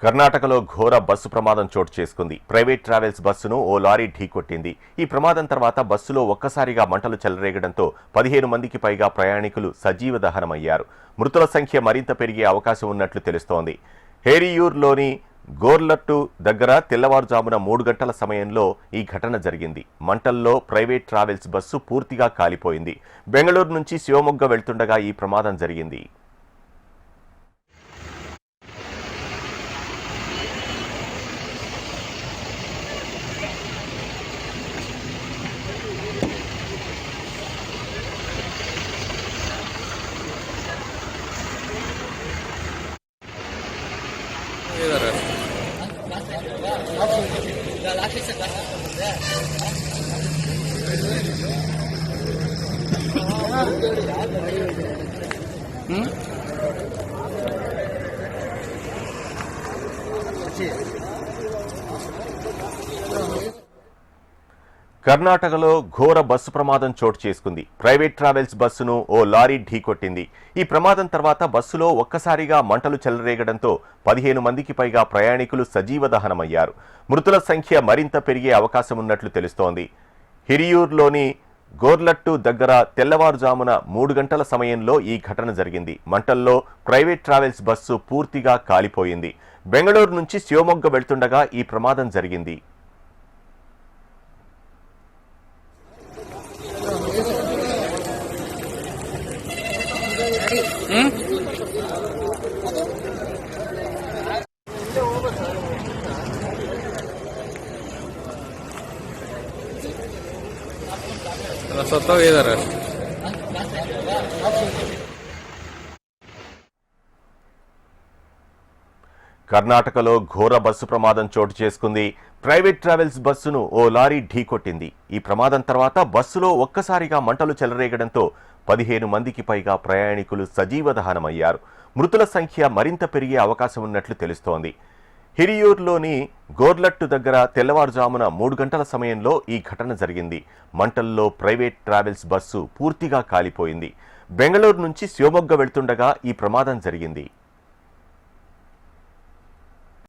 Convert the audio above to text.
కర్ణాటకలో ఘోర బస్సు ప్రమాదం చోటు చేసుకుంది. ప్రైవేట్ ట్రావెల్స్ బస్సును ఓ లారీ ఢీకొట్టింది. ఈ ప్రమాదం తర్వాత బస్సులో ఒక్కసారిగా మంటలు చెలరేగడంతో 15 మందికి పైగా ప్రయాణికులు సజీవ దహనమయ్యారు. మృతుల సంఖ్య మరింత పెరిగే అవకాశం ఉన్నట్లు తెలుస్తోంది. హేరియూర్లోని గోర్లట్టు దగ్గర తెల్లవారుజామున 3 గంటల సమయంలో ఈ ఘటన జరిగింది. మంటల్లో ప్రైవేట్ ట్రావెల్స్ బస్సు పూర్తిగా కాలిపోయింది. బెంగళూరు నుంచి శివమొగ్గ వెళ్తుండగా ఈ ప్రమాదం జరిగింది. కర్ణాటకలో ఘోర బస్సు ప్రమాదం చోటు చేసుకుంది. ప్రైవేట్ ట్రావెల్స్ బస్సును ఓ లారీ ఢీకొట్టింది. ఈ ప్రమాదం తర్వాత బస్సులో ఒక్కసారిగా మంటలు చెలరేగడంతో 15 మందికి పైగా ప్రయాణికులు సజీవ దహనమయ్యారు. మృతుల సంఖ్య మరింత పెరిగే అవకాశం ఉన్నట్లు తెలుస్తోంది. హిరియూర్లోని గోర్లట్టు దగ్గర తెల్లవారుజామున 3 గంటల సమయంలో ఈ ఘటన జరిగింది. మంటల్లో ప్రైవేట్ ట్రావెల్స్ బస్సు పూర్తిగా కాలిపోయింది. బెంగళూరు నుంచి శివమొగ్గ వెళ్తుండగా ఈ ప్రమాదం జరిగింది. కర్ణాటకలో ఘోర బస్సు ప్రమాదం చోటు చేసుకుంది. ప్రైవేట్ ట్రావెల్స్ బస్సును ఓ లారీ ఢీకొట్టింది. ఈ ప్రమాదం తర్వాత బస్సులో ఒక్కసారిగా మంటలు చెలరేగడంతో 15 మందికి పైగా ప్రయాణికులు సజీవ దహనమయ్యారు. మృతుల సంఖ్య మరింత పెరిగే అవకాశం ఉన్నట్లు తెలుస్తోంది. హిరియూర్లోని గోర్లట్టు దగ్గర తెల్లవారుజామున 3 గంటల సమయంలో ఈ ఘటన జరిగింది. మంటల్లో ప్రైవేట్ ట్రావెల్స్ బస్సు పూర్తిగా కాలిపోయింది. బెంగళూరు నుంచి శివమొగ్గ వెళ్తుండగా ఈ ప్రమాదం జరిగింది.